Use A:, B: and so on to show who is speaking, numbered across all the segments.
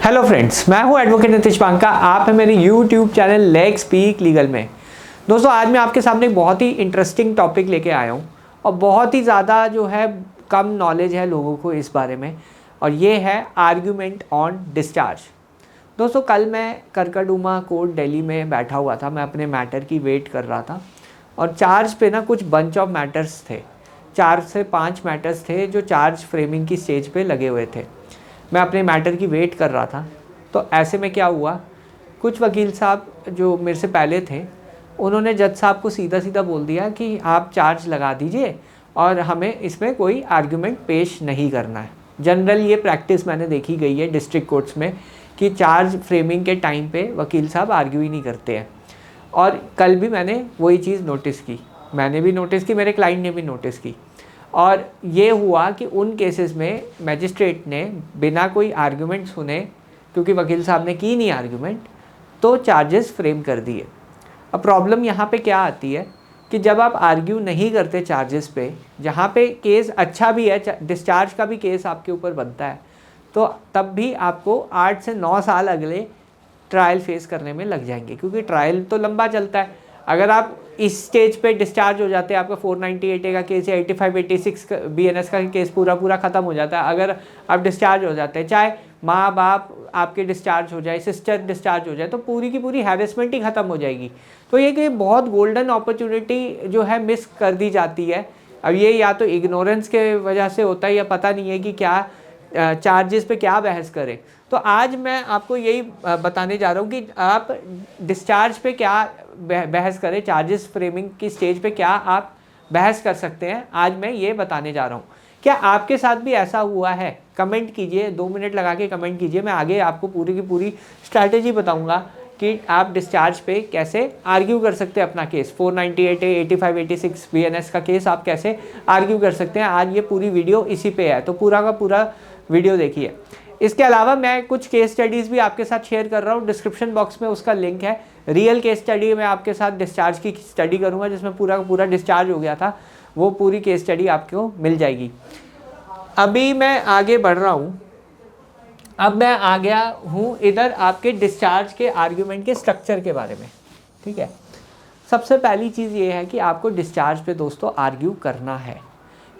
A: Hello friends, मैं हूं advocate Nitish Banka. आप हैं मेरे YouTube channel let's speak legal में। दोस्तों, आज मैं आपके सामने एक बहुत ही इंटरेस्टिंग टॉपिक लेके आया हूं और बहुत ही ज़्यादा जो है कम नॉलेज है लोगों को इस बारे में, और ये है आर्ग्यूमेंट ऑन डिस्चार्ज। दोस्तों, कल मैं करकड़डूमा कोर्ट दिल्ली में बैठा हुआ था। मैं अपने मैटर की वेट कर रहा था और चार्ज पे ना कुछ बंच ऑफ मैटर्स थे। 4 से 5 मैटर्स थे जो चार्ज फ्रेमिंग की स्टेज पे लगे हुए थे। मैं अपने मैटर की वेट कर रहा था, तो ऐसे में क्या हुआ, कुछ वकील साहब जो मेरे से पहले थे उन्होंने जज साहब को सीधा सीधा बोल दिया कि आप चार्ज लगा दीजिए और हमें इसमें कोई आर्ग्यूमेंट पेश नहीं करना है। जनरल ये प्रैक्टिस मैंने देखी गई है डिस्ट्रिक्ट कोर्ट्स में कि चार्ज फ्रेमिंग के टाइम पे वकील साहब आर्ग्यू ही नहीं करते हैं। और कल भी मैंने वही चीज़ नोटिस की, मैंने भी नोटिस की, मेरे क्लाइंट ने भी नोटिस की। और ये हुआ कि उन केसेस में मैजिस्ट्रेट ने बिना कोई आर्गुमेंट सुने, क्योंकि वकील साहब ने की नहीं आर्गुमेंट, तो चार्जेस फ्रेम कर दिए। अब प्रॉब्लम यहाँ पे क्या आती है कि जब आप आर्ग्यू नहीं करते चार्जेस पे, जहाँ पे केस अच्छा भी है, डिस्चार्ज का भी केस आपके ऊपर बनता है, तो तब भी आपको 8 से 9 साल अगले ट्रायल फेस करने में लग जाएंगे, क्योंकि ट्रायल तो लंबा चलता है। अगर आप इस स्टेज पे डिस्चार्ज हो जाते हैं, आपका 498A का केस या 85 86 BNS का केस पूरा ख़त्म हो जाता है। अगर आप डिस्चार्ज हो जाते हैं, चाहे माँ बाप आपके डिस्चार्ज हो जाए, सिस्टर डिस्चार्ज हो जाए, तो पूरी की पूरी हैरेसमेंट ही ख़त्म हो जाएगी। तो ये कि बहुत गोल्डन अपॉर्चुनिटी जो है मिस कर दी जाती है। अब ये या तो इग्नोरेंस के वजह से होता है या पता नहीं है कि क्या चार्जेस पे क्या बहस करें। तो आज मैं आपको यही बताने जा रहा हूँ कि आप डिस्चार्ज पे क्या बहस करें, चार्जेस फ्रेमिंग की स्टेज पे क्या आप बहस कर सकते हैं, आज मैं ये बताने जा रहा हूँ। क्या आपके साथ भी ऐसा हुआ है? कमेंट कीजिए, 2 मिनट लगा के कमेंट कीजिए। मैं आगे आपको पूरी की पूरी स्ट्रैटेजी बताऊँगा कि आप डिस्चार्ज पे कैसे आर्ग्यू कर सकते हैं अपना केस। 498A 85 86 BNS का केस आप कैसे आर्ग्यू कर सकते हैं। आज ये पूरी वीडियो इसी पे है, तो पूरा का पूरा वीडियो देखिए। इसके अलावा मैं कुछ केस स्टडीज़ भी आपके साथ शेयर कर रहा हूँ, डिस्क्रिप्शन बॉक्स में उसका लिंक है। रियल केस स्टडी मैं आपके साथ डिस्चार्ज की स्टडी करूँगा, जिसमें पूरा का पूरा डिस्चार्ज हो गया था, वो पूरी केस स्टडी आपको मिल जाएगी। अभी मैं आगे बढ़ रहा हूँ। अब मैं आ गया हूँ इधर आपके डिस्चार्ज के आर्ग्यूमेंट के स्ट्रक्चर के बारे में। ठीक है, सबसे पहली चीज़ ये है कि आपको डिस्चार्ज पे दोस्तों आर्ग्यू करना है,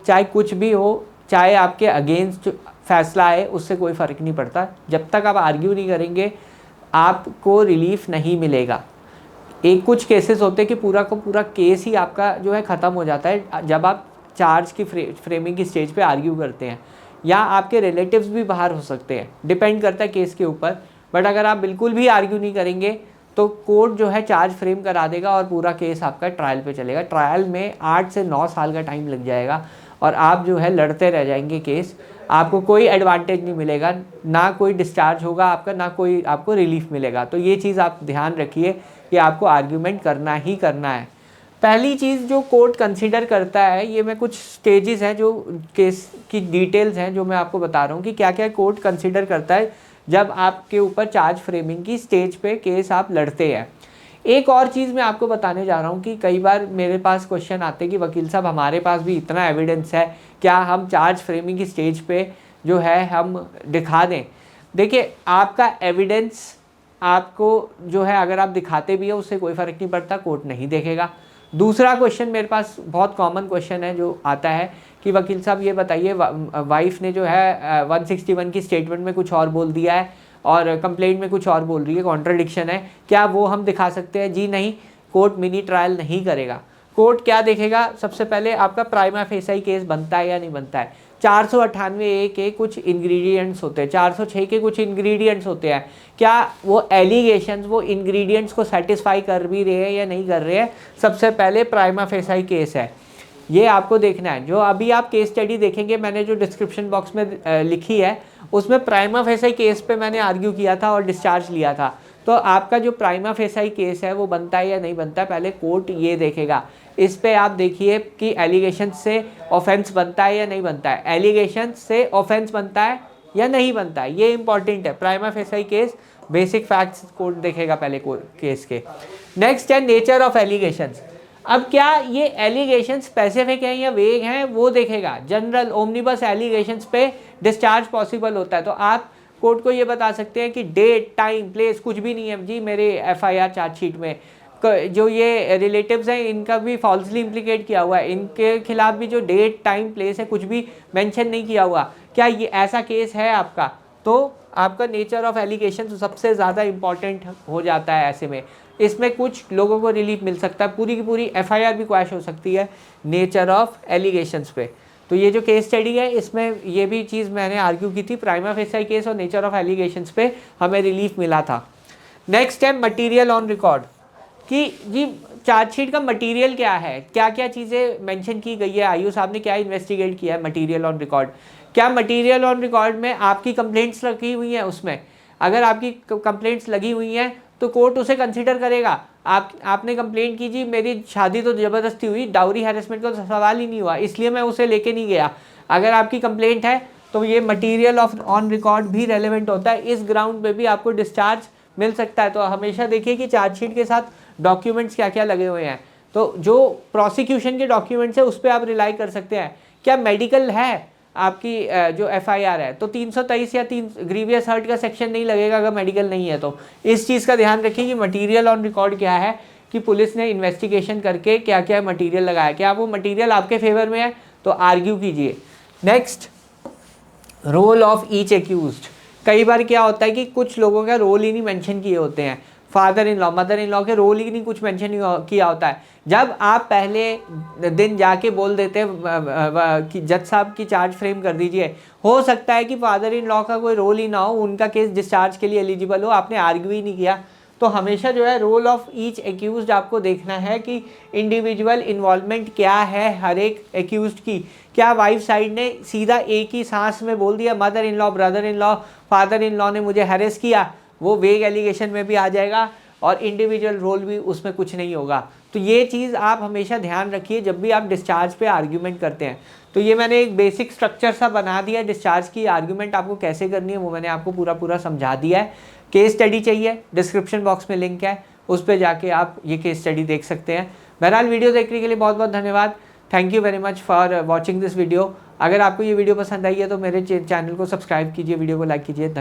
A: चाहे कुछ भी हो, चाहे आपके अगेंस्ट फैसला है, उससे कोई फ़र्क नहीं पड़ता। जब तक आप आर्ग्यू नहीं करेंगे आपको रिलीफ नहीं मिलेगा। एक कुछ केसेस होते हैं कि पूरा का पूरा केस ही आपका जो है ख़त्म हो जाता है जब आप चार्ज की फ्रेमिंग की स्टेज पे आर्ग्यू करते हैं, या आपके रिलेटिव्स भी बाहर हो सकते हैं, डिपेंड करता है केस के ऊपर। बट अगर आप बिल्कुल भी आर्ग्यू नहीं करेंगे तो कोर्ट जो है चार्ज फ्रेम करा देगा और पूरा केस आपका ट्रायल पे चलेगा। ट्रायल में 8 से 9 साल का टाइम लग जाएगा और आप जो है लड़ते रह जाएंगे केस। आपको कोई एडवांटेज नहीं मिलेगा, ना कोई डिस्चार्ज होगा आपका, ना कोई आपको रिलीफ मिलेगा। तो ये चीज़ आप ध्यान रखिए कि आपको आर्ग्यूमेंट करना ही करना है। पहली चीज़ जो कोर्ट कंसीडर करता है, ये मैं कुछ स्टेजेस हैं जो केस की डिटेल्स हैं जो मैं आपको बता रहा हूँ कि क्या क्या कोर्ट कंसीडर करता है जब आपके ऊपर चार्ज फ्रेमिंग की स्टेज पे केस आप लड़ते हैं। एक और चीज़ मैं आपको बताने जा रहा हूँ कि कई बार मेरे पास क्वेश्चन आते हैं कि वकील साहब हमारे पास भी इतना एविडेंस है, क्या हम चार्ज फ्रेमिंग की स्टेज पे जो है हम दिखा दें? देखिए, आपका एविडेंस आपको जो है अगर आप दिखाते भी है उससे कोई फ़र्क नहीं पड़ता, कोर्ट नहीं देखेगा। दूसरा क्वेश्चन मेरे पास बहुत कॉमन क्वेश्चन है जो आता है कि वकील साहब ये बताइए, वाइफ ने जो है 161 की स्टेटमेंट में कुछ और बोल दिया है और कंप्लेंट में कुछ और बोल रही है, कॉन्ट्रडिक्शन है, क्या वो हम दिखा सकते हैं? जी नहीं, कोर्ट मिनी ट्रायल नहीं करेगा। कोर्ट क्या देखेगा? सबसे पहले आपका प्राइमा फेसाई केस बनता है या नहीं बनता है। 498A के कुछ इंग्रेडिएंट्स होते हैं, 406 के कुछ इंग्रेडिएंट्स होते हैं, क्या वो एलिगेशंस वो इंग्रेडिएंट्स को सेटिस्फाई कर भी रहे हैं या नहीं कर रहे हैं। सबसे पहले प्राइमा फेसाई केस है, ये आपको देखना है। जो अभी आप केस स्टडी देखेंगे, मैंने जो डिस्क्रिप्शन बॉक्स में लिखी है उसमें प्राइमा फेसाई केस पे मैंने आर्ग्यू किया था और डिस्चार्ज लिया था। तो आपका जो प्राइमा फेसाई केस है वो बनता है या नहीं बनता है, पहले कोर्ट ये देखेगा। इस पे आप देखिए कि एलिगेशन से ऑफेंस बनता है या नहीं बनता है, एलिगेशन से ऑफेंस बनता है या नहीं बनता है, ये इंपॉर्टेंट है। Prima facie case basic facts court देखेगा पहले केस के। नेक्स्ट है नेचर ऑफ एलिगेशंस। अब क्या ये एलिगेशन स्पेसिफिक हैं या वेग हैं वो देखेगा। जनरल ओमनिबस एलिगेशंस पे डिस्चार्ज पॉसिबल होता है, तो आप कोर्ट को ये बता सकते हैं कि डेट, टाइम, प्लेस कुछ भी नहीं है जी मेरे एफआईआर चार्जशीट में। जो ये रिलेटिव्स हैं इनका भी फॉल्सली इम्प्लीकेट किया हुआ है, इनके खिलाफ भी जो डेट, टाइम, प्लेस है कुछ भी मेंशन नहीं किया हुआ। क्या ये ऐसा केस है आपका, तो आपका नेचर ऑफ एलिगेशन तो सबसे ज़्यादा इंपॉर्टेंट हो जाता है ऐसे में। इसमें कुछ लोगों को रिलीफ मिल सकता है, पूरी की पूरी एफआईआर भी क्वैश हो सकती है नेचर ऑफ एलिगेशंस पे। तो ये जो केस स्टडी है इसमें ये भी चीज़ मैंने आर्ग्यू की थी, प्राइमा फेसाई केस और नेचर ऑफ एलिगेशंस पे हमें रिलीफ मिला था। नेक्स्ट है मटीरियल ऑन रिकॉर्ड, कि जी चार्जशीट का मटेरियल क्या है, क्या क्या चीज़ें मेंशन की गई है, आयु साहब ने क्या इन्वेस्टिगेट किया है मटेरियल ऑन रिकॉर्ड। क्या मटेरियल ऑन रिकॉर्ड में आपकी कंप्लेंट्स लगी हुई हैं, उसमें अगर आपकी कंप्लेंट्स लगी हुई हैं तो कोर्ट उसे कंसीडर करेगा। आपने कंप्लेंट की जी मेरी शादी तो ज़बरदस्ती हुई, डाउरी हैरेसमेंट का तो सवाल ही नहीं हुआ, इसलिए मैं उसे लेके नहीं गया। अगर आपकी कंप्लेंट है तो ये मटीरियल ऑफ ऑन रिकॉर्ड भी रेलेवेंट होता है, इस ग्राउंड पे भी आपको डिस्चार्ज मिल सकता है। तो हमेशा देखिए कि चार्जशीट के साथ डॉक्यूमेंट्स क्या क्या लगे हुए हैं। तो जो प्रोसिक्यूशन के डॉक्यूमेंट्स है उस पर आप रिलाई कर सकते हैं। क्या मेडिकल है आपकी जो एफआईआर है, तो 323 या 3 ग्रीवियस हर्ट का सेक्शन नहीं लगेगा अगर मेडिकल नहीं है। तो इस चीज़ का ध्यान रखिए कि मटेरियल ऑन रिकॉर्ड क्या है, कि पुलिस ने इन्वेस्टिगेशन करके क्या क्या मटेरियल लगाया, क्या वो मटेरियल आपके फेवर में है तो आर्ग्यू कीजिए। Next, role of each accused. कई बार क्या होता है कि कुछ लोगों का रोल ही नहीं मेंशन किए होते हैं, father in law, mother in law के रोल ही नहीं कुछ मेंशन किया होता है। जब आप पहले दिन जाके बोल देते हैं कि जज साहब की चार्ज फ्रेम कर दीजिए, हो सकता है कि फादर इन लॉ का कोई रोल ही ना हो, उनका केस डिस्चार्ज के लिए एलिजिबल हो, आपने आर्ग्यू ही नहीं किया। तो हमेशा जो है रोल ऑफ ईच एक्यूज्ड आपको देखना है कि इंडिविजुअल इन्वॉल्वमेंट क्या है हर एक एक्यूज्ड की। क्या वाइफ साइड ने सीधा एक ही सांस में बोल दिया mother in law, brother in law, father in law ने मुझे हैरेस किया, वो वेग एलिगेशन में भी आ जाएगा और इंडिविजुअल रोल भी उसमें कुछ नहीं होगा। तो ये चीज़ आप हमेशा ध्यान रखिए जब भी आप डिस्चार्ज पे आर्ग्यूमेंट करते हैं। तो ये मैंने एक बेसिक स्ट्रक्चर सा बना दिया, डिस्चार्ज की आर्ग्यूमेंट आपको कैसे करनी है वो मैंने आपको पूरा समझा दिया है। केस स्टडी चाहिए, डिस्क्रिप्शन बॉक्स में लिंक है, उस पर जाके आप ये केस स्टडी देख सकते हैं। बहरहाल वीडियो देखने के लिए बहुत बहुत धन्यवाद। Thank you very much for watching this video. अगर आपको ये वीडियो पसंद आई है तो मेरे चैनल को सब्सक्राइब कीजिए, वीडियो को लाइक कीजिए।